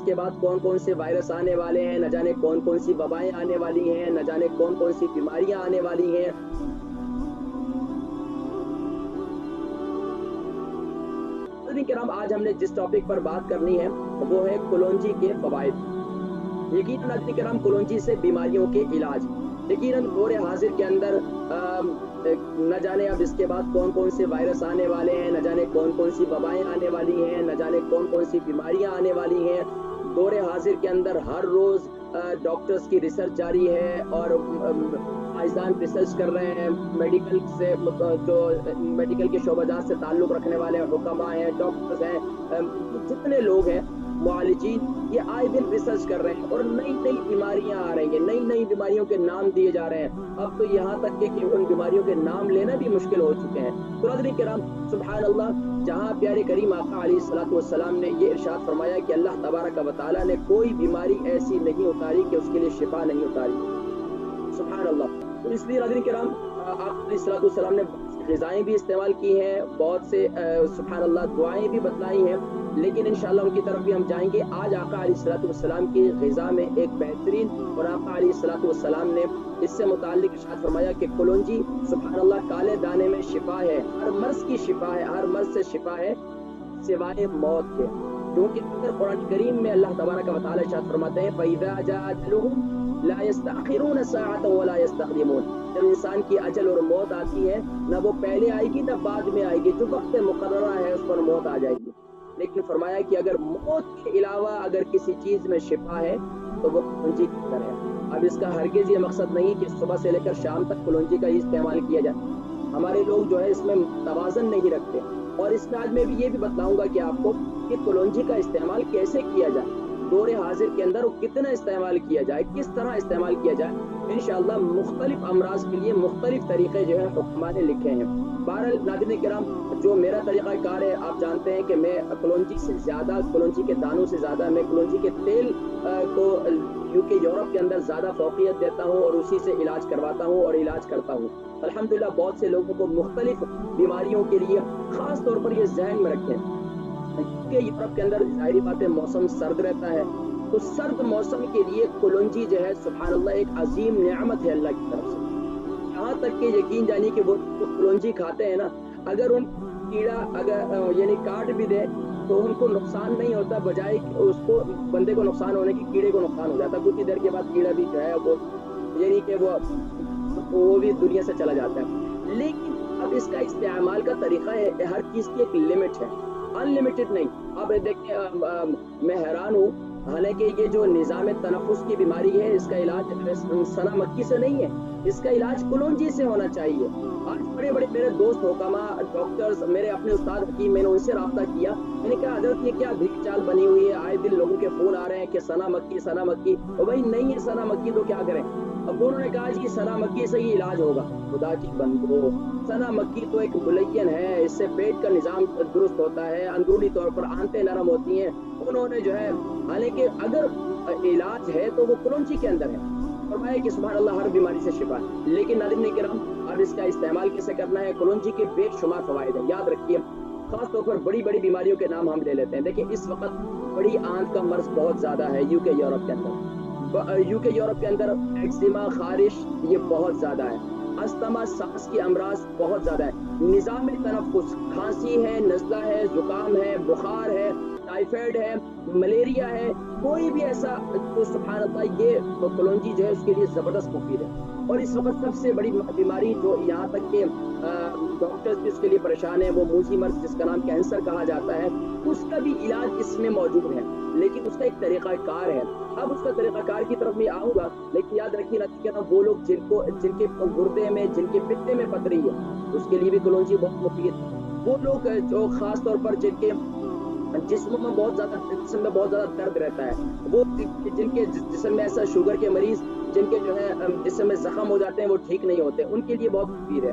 کے بعد कौन कौन से वायरस आने वाले हैं, न जाने कौन कौन सी वबाएं आने वाली हैं, न जाने कौन कौन सी बीमारियां आने वाली हैं। किराम आज हमने जिस टॉपिक पर बात करनी है वो है कलौंजी के फवाइद। यकीनन नाज़रीन किराम कलौंजी से बीमारियों के इलाज, यकीनन दौर हाजिर के अंदर न जाने अब इसके बाद कौन कौन से वायरस आने वाले हैं, न जाने कौन कौन सी वबाएं आने वाली हैं, न जाने कौन कौन सी बीमारियां आने वाली हैं। दौर हाजिर के अंदर हर रोज डॉक्टर्स की रिसर्च जारी है और साइंसदान रिसर्च कर रहे हैं, मेडिकल से जो मेडिकल के शोबाजात से ताल्लुक़ रखने वाले हुक्मा हैं, डॉक्टर्स हैं, जितने लोग हैं मुआलिजीन, ये आए दिन रिसर्च कर रहे हैं और नई नई बीमारियां आ रही हैं, नई नई बीमारियों के नाम दिए जा रहे हैं। अब तो यहाँ तक कि उन बीमारियों के नाम लेना भी मुश्किल हो चुके हैं। तो नाज़रीन किराम सुभान अल्लाह, जहाँ प्यारे करीम आका अलैहिस्सलातु वस्सलाम ने ये इरशाद फरमाया कि अल्लाह तबारक व तआला ने कोई बीमारी ऐसी नहीं उतारी कि उसके लिए शिफा नहीं उतारी। सुभान अल्लाह। तो इसलिए नाज़रीन किराम आका अलैहिस्सलातु वस्सलाम ने ग़िज़ाएं भी इस्तेमाल की हैं, बहुत से सुभान अल्लाह दुआएं भी बतलाई हैं, लेकिन इंशाअल्लाह उनकी तरफ भी हम जाएंगे। आज आका अलैहिस्सलातु वस्सलाम की ग़िज़ा में एक बेहतरीन और आका अलैहिस्सलातु वस्सलाम ने इससे मुताल्लिक़ इरशाद फरमाया कि कलौंजी सुभान अल्लाह काले दाने में शिफा है, हर मर्ज़ की शिफा है, हर मर्ज़ से शिफा है सिवाय मौत के। क्योंकि अगर कुरान करीम में अल्लाह तबारक व तआला इरशाद फरमाते हैं फ़इज़ा जाअ अजलुहुम ला यस्तअखिरून साअतन व ला यस्तक़दिमून, जब इंसान की अजल और मौत आती है न वो पहले आएगी न बाद में आएगी, जो वक्त मुकर्ररा है उस पर मौत आ जाएगी। लेकिन फरमाया कि अगर मौत के अलावा अगर किसी चीज में शिफा है तो वो कलौंजी की तरह है। अब इसका हरगिज ये मकसद नहीं कि सुबह से लेकर शाम तक कलौंजी का ही इस्तेमाल किया जाए। हमारे लोग जो है इसमें तवाज़न नहीं रखते, और इसमें आज मैं भी ये भी बताऊंगा कि आपको कि कलौंजी का इस्तेमाल कैसे किया जाए, दौरे हाजिर के अंदर वो कितना इस्तेमाल किया जाए, किस तरह इस्तेमाल किया जाए। इंशाअल्लाह मुख्तलिफ अमराज के लिए मुख्तलिफ तरीके जो है हुक्मा ने लिखे हैं। बहरहाल नाज़रीन किराम, जो मेरा तरीक़ा कार है, आप जानते हैं कि मैं कलौंजी से ज़्यादा, कलौंजी के दानों से ज़्यादा मैं कलौंजी के तेल को यूके यूरोप के अंदर ज़्यादा फौक़ियत देता हूँ और उसी से इलाज करवाता हूँ और इलाज करता हूँ। अल्हम्दुलिल्लाह बहुत से लोगों को मुख्तलिफ बीमारियों के लिए ख़ास तौर पर ये ज़हन में रखें कि यूरोप के अंदर ज़ाहिरी बात है मौसम सर्द रहता है, तो सर्द मौसम के लिए कलौंजी जो है सुभान अल्लाह एक अजीम नेमत है अल्लाह की तरफ से। यहाँ तक कि यकीन जानिए कि वो कलौंजी खाते हैं ना, अगर उन कीड़ा अगर यानी काट भी दे तो उनको नुकसान नहीं होता, बजाय उसको बंदे को नुकसान होने की कीड़े को नुकसान हो जाता। कुछ ही देर के बाद कीड़ा भी जो है वो यानी कि वो भी दुनिया से चला जाता है। लेकिन अब इसका इस्तेमाल का तरीका है, हर चीज़ की एक लिमिट है, अनलिमिटेड नहीं। अब देखिए मैं हैरान हूँ, हालांकि ये जो निज़ाम तनफ़ुस की बीमारी है इसका इलाज सना मक्खी से नहीं है, इसका इलाज कलौंजी से होना चाहिए। आज बड़े बड़े मेरे दोस्त हुकामा डॉक्टर्स, मेरे अपने उस्ताद हकीम, मैंने उनसे रब्ता किया, मैंने कहा हज़रत ये क्या भीख चाल बनी हुई है, आए दिन लोगों के फ़ोन आ रहे हैं कि सना मक्खी सना मक्खी, और भाई नहीं है सना मक्खी तो क्या करें। अब उन्होंने कहा जी सना मक्खी से ही इलाज होगा। खुदा की बंदो, सना मक्खी तो एक मुलय्यन है, इससे पेट का निज़ाम दुरुस्त होता है, अंदरूनी तौर पर आंतें नरम होती हैं। उन्होंने जो है, हालांकि अगर इलाज है तो वो कलौंजी के अंदर है, फरमाया कि सुभान अल्लाह हर बीमारी से शिफा है। लेकिन नाज़रीन किराम, अब इसका इस्तेमाल कैसे करना है, कलौंजी के बेशुमार फ़वाइद हैं, याद रखिए। खास तौर पर बड़ी बड़ी बीमारियों के नाम हम ले लेते हैं। देखिए इस वक्त बड़ी आंत का मर्ज बहुत ज़्यादा है यूके यूरोप के अंदर, यूके यूरोप के अंदर एक्जिमा, खारिश ये बहुत ज़्यादा है, अस्थमा, सांस की अमराज बहुत ज़्यादा है, निज़ाम तनफ़ुस, खांसी है, नज़ला है, जुकाम है, बुखार है, टाइफाइड है, मलेरिया है, कोई भी ऐसा तो सुभान अल्लाह ये कलौंजी जो है उसके लिए ज़बरदस्त मुफीद है। और इस वक्त सबसे बड़ी बीमारी जो यहाँ तक के डॉक्टर्स भी उसके लिए परेशान है, वो मूजी मर्ज जिसका नाम कैंसर कहा जाता है, उसका भी इलाज इसमें मौजूद है, लेकिन उसका एक तरीक़ा कार है। अब उसका तरीक़ा कार की तरफ मैं आऊँगा, लेकिन याद रखिए ना वो लोग जिनके गुर्दे में, जिनके पित्ते में पथरी है, उसके लिए भी कलौंजी बहुत मुफीद है। वो लोग जो खास तौर पर जिनके जिस्म में बहुत ज़्यादा दर्द रहता है, वो जिनके जिस्म में ऐसा शुगर के मरीज जिनके जो है जिस्म में जख्म हो जाते हैं, वो ठीक नहीं होते, उनके लिए बहुत मुफीद है।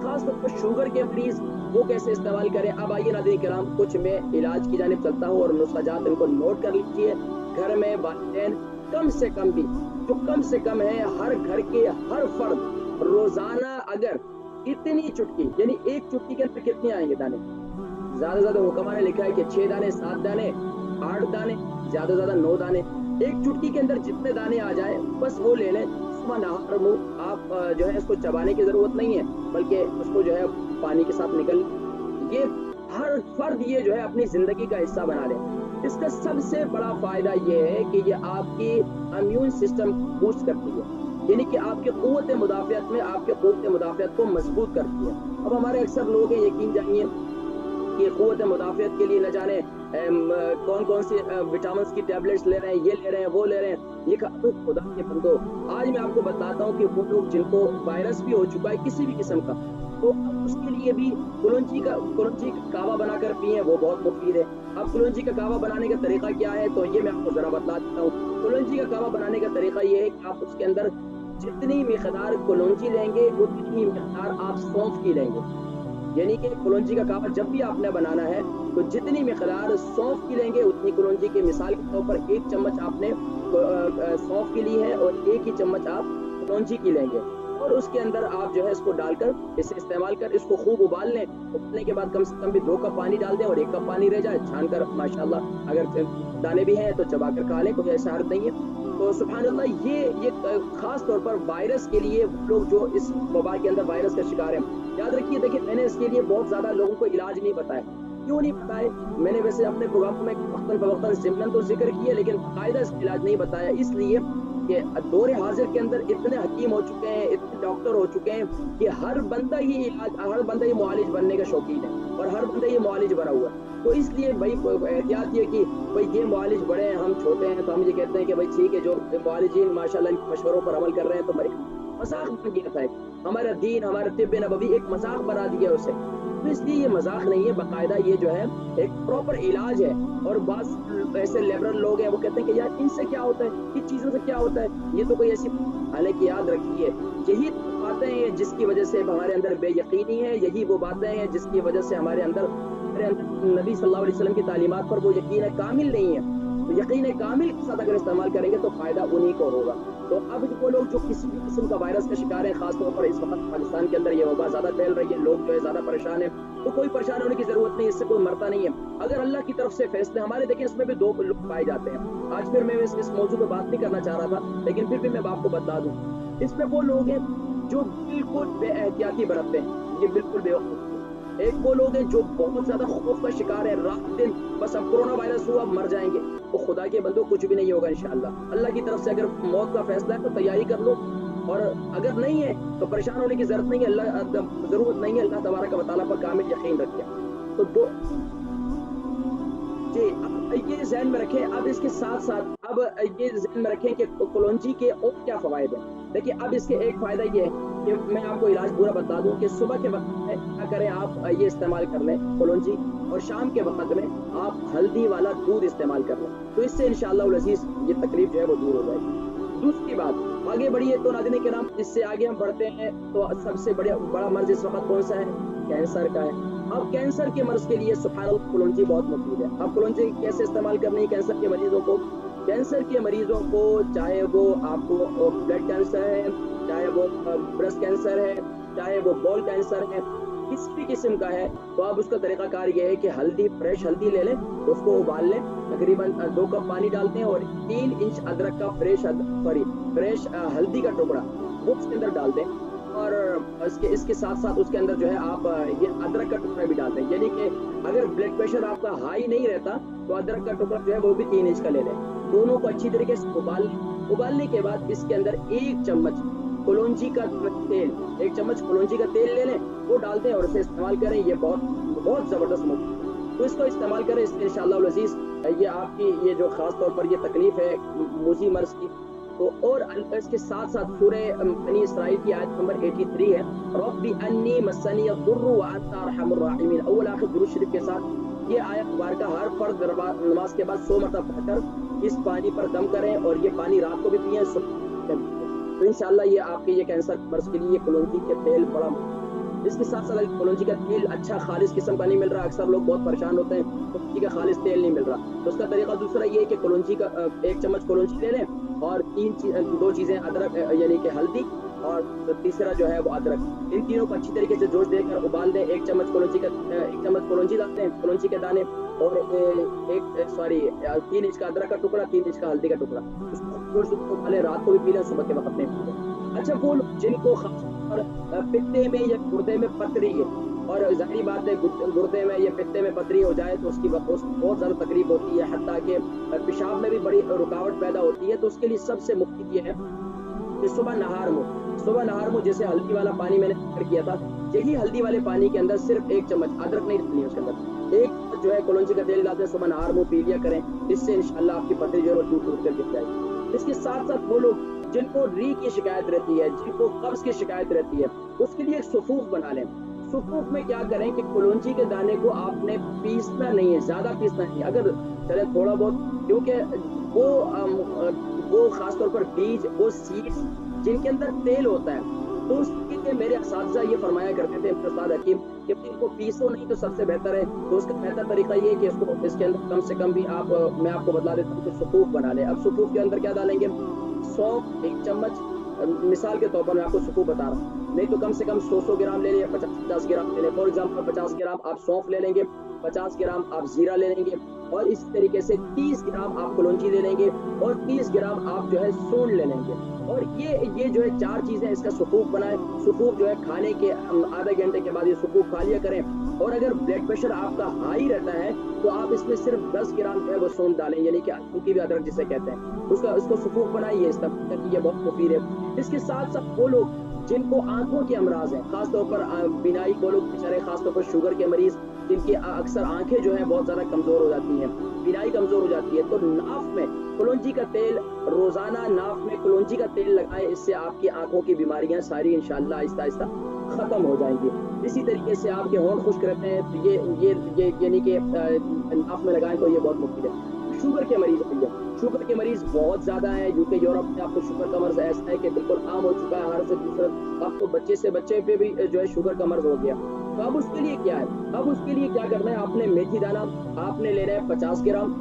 खास तौर पर शुगर के मरीज वो कैसे इस्तेमाल करें। अब आइए नाज़रीन किराम, कुछ मैं इलाज की जानिब चलता हूँ और नुस्ख़ाजात इनको नोट कर लीजिए। घर में वालिदैन कम से कम भी, जो कम से कम है, हर घर के हर फर्द रोजाना अगर इतनी चुटकी, यानी एक चुटकी के अंदर कितने आएंगे दाने, ज्यादा हुक्मा ने लिखा है कि 6 दाने, 7 दाने, 8 दाने, ज्यादा से ज्यादा 9 दाने, एक चुटकी के अंदर जितने दाने आ जाए बस वो ले लें। सुबह नहार मुंह आप जो है इसको चबाने की जरूरत नहीं है, बल्कि उसको जो है पानी के साथ निकल, ये हर फर्द ये जो है अपनी जिंदगी का हिस्सा बना ले। इसका सबसे बड़ा फायदा ये है कि ये आपकी इम्यून सिस्टम बूस्ट करती है, यानी कि आपके क़ुव्वत मुदाफ़ियत में आपके क़ुव्वत मुदाफ़ियत को मजबूत करती है। अब हमारे अक्सर लोग हैं, यकीन जानिए कि क़ुव्वत मुदाफ़ियत के लिए न जाने कौन कौन सी विटामिन की टैबलेट्स ले रहे हैं, ये ले रहे हैं, वो ले रहे हैं। ये खुदा के बंदो, आज मैं आपको बताता हूँ कि वो लोग जिनको वायरस भी हो चुका है किसी भी किस्म का, तो अब उसके लिए भी कुलौंजी का कावा बनाकर पिए, वो बहुत मुफीद है। अब कुलौंजी का कावा बनाने का तरीका क्या है, तो ये मैं आपको जरा बता देता हूँ। कुलौंजी का कावा बनाने का तरीका ये है कि आप उसके अंदर जितनी मिकदार कुलौंजी लेंगे उतनी मिकदार आप सौंफ की लेंगे, यानी कि कुलौंजी का कावा जब भी आपने बनाना है तो जितनी मिकदार सौंफ की लेंगे उतनी कुलौंजी की। मिसाल के तौर पर 1 चम्मच आपने सौंफ की ली है और 1 ही चम्मच आप कुलौंजी की लेंगे, और उसके अंदर आप जो है इसको डालकर इसे इस्तेमाल कर इसको खूब उबाल लें। उबलने के बाद कम से कम भी 2 कप पानी डाल दें और 1 कप पानी रह जाए, छान कर माशाल्लाह अगर दाने भी हैं तो चबा कर खा लें, कोई ऐसा हर्ज नहीं है। तो सुभान अल्लाह, ये खास तौर पर वायरस के लिए लोग जो इस वबा के अंदर वायरस का शिकार है, याद रखिए, देखिए मैंने इसके लिए बहुत ज्यादा लोगों को इलाज नहीं बताया। क्यों नहीं बताया? मैंने वैसे अपने प्रोग्राम में वक्तन फवक्तन सिमरन तो जिक्र किया, लेकिन कायदा इसका इलाज नहीं बताया, इसलिए कि दौरे हाजिर के अंदर इतने हकीम हो चुके हैं, इतने डॉक्टर हो चुके हैं कि हर बंदा ही मुआलिज बनने का शौकीन है और हर बंदा ही मुआलिज बना हुआ है। तो इसलिए भाई एहतियात ये कि भाई ये मुआलिज बड़े हैं, हम छोटे हैं, तो हम ये कहते हैं कि भाई ठीक है, जो मुआलिजीन माशाल्लाह इनके मशवरों पर अमल कर रहे हैं, तो भाई मजाक बन गया था। हमारा दीन, हमारा तिब्ब नबवी एक मजाक बना दिया उसे, तो इसलिए ये मजाक नहीं है, बाकायदा ये जो है एक प्रॉपर इलाज है। और बात ऐसे लिबरल लोग हैं, वो कहते हैं कि यार इनसे क्या होता है, किन चीजों से क्या होता है, ये तो कोई ऐसी, हालांकि याद रखिए यही बातें हैं जिसकी वजह से हमारे अंदर बेयकीनी है, यही वो बातें हैं जिसकी वजह से हमारे अंदर नबी सल्लल्लाहु अलैहि वसल्लम की तालीमात पर वो यकीन कामिल नहीं है। तो यकीन कामिल के साथ अगर इस्तेमाल करेंगे तो फायदा उन्हीं को होगा। तो अब वो लोग जो किसी भी किस्म का वायरस का शिकार है, खासतौर पर इस वक्त पाकिस्तान के अंदर ये वबा ज्यादा फैल रही है, लोग जो है ज्यादा परेशान है, तो कोई परेशान होने की जरूरत नहीं, इससे कोई मरता नहीं है। अगर अल्लाह की तरफ से फैसले हमारे, देखिए इसमें भी 2 लोग पाए जाते हैं। आज फिर मैं इस मौजू पर बात नहीं करना चाह रहा था, लेकिन फिर भी मैं आपको बता दूं, इसमें वो लोग हैं जो बिल्कुल बेएहतियाती बरतते हैं, ये बिल्कुल बेवकूफ। एक वो लोग हैं जो बहुत ज्यादा खौफ का शिकार है, रात दिन बस अब कोरोना वायरस हुआ, अब मर जाएंगे। तो खुदा के बंदो कुछ भी नहीं होगा इंशाअल्लाह। अल्लाह की तरफ से अगर मौत का फैसला है तो तैयारी कर लो, और अगर नहीं है तो परेशान होने की जरूरत नहीं है, जरूरत नहीं है। अल्लाह तबारक व तआला पर कामिल यकीन रखिए। तो जी, अब ये ज़हन में रखें। अब इसके साथ साथ अब ये ज़हन में रखें कि कुलौंजी के और क्या फ़वाइद हैं। देखिए, अब इसके एक फ़ायदा ये है कि मैं आपको इलाज पूरा बता दूं कि सुबह के वक्त में क्या करें, आप ये इस्तेमाल कर लें कुलौंजी, और शाम के वक्त में आप हल्दी वाला दूध इस्तेमाल कर लें, तो इससे इंशाअल्लाह अज़ीज़ ये तकलीफ जो है वो दूर हो जाएगी। दूसरी बात, आगे बढ़िए तो नाज़रीन के नाम, इससे आगे हम बढ़ते हैं तो सबसे बड़ा मर्ज इस वक्त कौन सा है? कैंसर का है। अब कैंसर के मर्ज के लिए सुभानअल्लाह कुलौंजी बहुत मुफीद है। अब कुलौंजी कैसे इस्तेमाल करनी है कैंसर के मरीजों को? कैंसर के मरीजों को, चाहे वो आपको ब्लड कैंसर है, चाहे वो ब्रेस्ट कैंसर है, चाहे वो बोल कैंसर है, किसी भी किस्म का है, तो आप उसका तरीकाकार ये है कि हल्दी, फ्रेश हल्दी ले लें, उसको उबाल लें, तकरीबन 2 कप पानी डालते हैं और 3 इंच अदरक का फ्रेश हल्दी का टुकड़ा वो उसके अंदर डाल दें, और इसके साथ साथ उसके अंदर जो है आप ये अदरक का टुकड़ा भी डालते हैं। यानी कि अगर ब्लड प्रेशर आपका हाई नहीं रहता तो अदरक का टुकड़ा जो है वो भी 3 इंच का ले लें। दोनों को अच्छी तरीके से उबालने के बाद इसके अंदर 1 चम्मच कुलौंजी का तेल, 1 चम्मच कुलौंजी का तेल ले लें, वो डालते हैं और इसे इस्तेमाल करें। ये बहुत जबरदस्त मुफ्त, तो इसको इस्तेमाल करें। इससे इंशाअल्लाह अज़ीज़ ये आपकी ये जो खास तौर पर ये तकलीफ है मूजी मर्ज की, तो और इसके साथ साथ सूरह बनी इसराइल की आयत नंबर 83 है, रब्बी अन्नी मस्सनी अद्दुर्रु व अंता अरहमुर राहिमीन, अव्वल आखिर दुरूद शरीफ के साथ ये आयत मुबारक हर फर्द नमाज के बाद 100 मरतबा पढ़कर इस पानी पर दम करें, और ये पानी रात को भी पिएं, तो इंशाअल्लाह ये आपके ये कैंसर मर्ज के लिए कुलौंजी के तेल बड़ा। इसके साथ साथ कुलौंजी का तेल अच्छा खालिस किस्म का नहीं मिल रहा, अक्सर लोग बहुत परेशान होते हैं, कुलौंजी का खालिस तेल नहीं मिल रहा, तो उसका तरीका दूसरा ये है कि कुलौंजी का 1 चम्मच कुलौंजी ले लें और 2 चीजें अदरक यानी कि हल्दी, और तीसरा जो है वो अदरक, इन तीनों को अच्छी तरीके से जोश देकर उबाल दें। 1 चम्मच कुलौंजी डालते हैं, कुलौंजी के दाने, اور ایک سوری 3 انچ کا ادرک کا ٹکڑا، 3 انچ کا ہلدی کا ٹکڑا، اس کو ڈالے، رات کو بھی پی لیں، صبح کے وقت نہیں پی لیں۔ اچھا وہ لوگ جن کو خاص طور پر پتے میں یا گردے میں پتری ہے، اور ظاہری بات ہے گردے میں یا پتے میں پتری ہو جائے تو اس کی بہت زیادہ تکلیف ہوتی ہے، حتیٰ کہ پیشاب میں بھی بڑی رکاوٹ پیدا ہوتی ہے، تو اس کے لیے سب سے مفید یہ ہے کہ صبح نہار منہ جیسے ہلدی والا پانی میں نے ذکر کیا تھا، یہی ہلدی والے پانی کے اندر صرف 1 چمچ ادرک نہیں ڈالنی ہے، اس کے اندر 1 چمچ جو ہے کلونجی کا تیل ڈالتے ہیں، صبح نہار منہ پی لیا کریں، اس سے انشاءاللہ آپ کی پتری جو ہے ٹوٹ ٹوٹ کر گر جائے گی۔ اس کے ساتھ ساتھ وہ لوگ جن کو ری کی شکایت رہتی ہے، جن کو قبض کی شکایت رہتی ہے، اس کے لیے ایک سفوف بنا لیں۔ سفوف میں کیا کریں کہ کلونجی کے دانے کو آپ نے پیسنا نہیں ہے، زیادہ پیسنا نہیں، اگر چلے تھوڑا بہت، کیونکہ وہ خاص طور پر بیج، وہ سیڈز جن کے اندر تیل ہوتا ہے، تو اس کے لیے میرے اساتذہ یہ فرمایا کرتے تھے، استاد حکیم، کہ ان کو پیسو نہیں تو سب سے بہتر ہے، تو اس کا بہتر طریقہ یہ ہے کہ اس کے اندر کم سے کم بھی میں آپ کو بتلا دیتا ہوں کہ سفوف بنا لیں۔ اب سفوف کے اندر کیا ڈالیں گے؟ سونف 1 چمچ، مثال کے طور پر میں آپ کو سفوف بتا رہا ہوں، نہیں تو کم سے کم 100 گرام لے لیں یا 50 گرام لے لیں۔ فار ایگزامپل 50 گرام آپ سونف لے لیں گے، 50 گرام آپ زیرہ لے لیں گے، اور اس طریقے سے 30 گرام آپ کلونجی لے لیں گے، اور 30 گرام آپ جو ہے سونڈ لے لیں گے، اور یہ جو ہے 4 چیزیں اس کا سفوف بنائیں۔ سفوف جو ہے کھانے کے آدھے گھنٹے کے بعد یہ سفوف کھا لیا کریں، اور اگر بلڈ پریشر آپ کا ہائی رہتا ہے تو آپ اس میں صرف 10 گرام جو ہے وہ سونڈ ڈالیں، یعنی کہ سوکھی ہوئی ادرک جسے کہتے ہیں، اس کو سفوف بنائیے، استعمال کریے، یہ بہت مفید ہے۔ اس کے ساتھ ساتھ وہ لوگ جن کو آنکھوں کے امراض ہیں، خاص طور پر بینائی، وہ لوگ بیچارے خاص طور پر شوگر کے مریض جن کی اکثر آنکھیں جو ہیں بہت زیادہ کمزور ہو جاتی ہیں، بینائی کمزور ہو جاتی ہے، تو ناف میں کلونجی کا تیل روزانہ، ناف میں کلونجی کا تیل لگائیں، اس سے آپ کی آنکھوں کی بیماریاں ساری انشاءاللہ آہستہ آہستہ ختم ہو جائیں گی۔ اسی طریقے سے آپ کے ہونٹ خشک رہتے ہیں تو یہ یعنی کہ ناف میں لگائیں تو یہ بہت مفید ہے۔ شوگر کے مریض ہیں، شوگر کے مریض بہت زیادہ ہیں، یوکے یورپ میں آپ کو شوگر کا مرض ایسا ہے کہ بالکل عام ہو چکا ہے، ہر سے دوسرا اب تو بچے سے بچے پہ بھی جو ہے شوگر کا مرض ہو گیا۔ تو اب اس کے لیے کیا ہے؟ اب اس کے لیے کیا کرنا ہے؟ آپ نے میتھی دانہ آپ نے لینا ہے 50 گرام،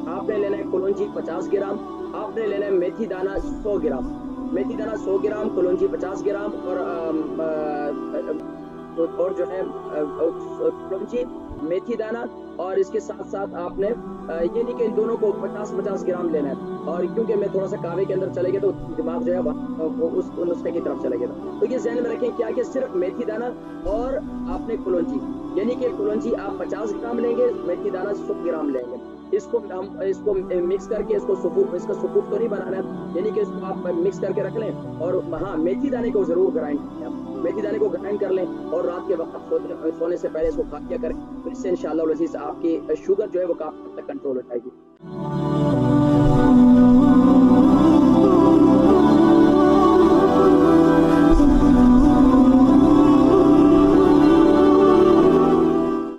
آپ نے لینا ہے کلونجی 50 گرام، آپ نے لینا ہے میتھی دانہ 100 گرام، میتھی دانہ 100 گرام، کلونجی 50 گرام، اور جو ہے کلونجی، میتھی دانہ، اور اس کے ساتھ ساتھ آپ نے یہ نہیں کہ ان دونوں کو 50 گرام لینا ہے، اور کیونکہ میں تھوڑا سا کعوے کے اندر چلے گیا تو دماغ جو ہے اس نسخے کی طرف چلے گیا، تو یہ ذہن میں رکھیں کیا کہ صرف میتھی دانہ اور آپ نے کلونجی، یعنی کہ کلونجی آپ 50 گرام لیں گے، میتھی دانہ 100 گرام لیں گے، اس کو مکس کر کے اس کا سفوف تو نہیں بنانا ہے، یعنی کہ اس کو آپ مکس کر کے رکھ لیں، اور ہاں میتھی دانے کو ضرور گرائنڈ کریں، آپ میتھی دانے کو گرائنڈ کر لیں، اور رات کے وقت سونے سے پہلے اس کو کھا لیا کریں، تو اس سے انشاءاللہ العزیز آپ کی شوگر جو ہے وہ کافی حد تک کنٹرول ہو جائے گی۔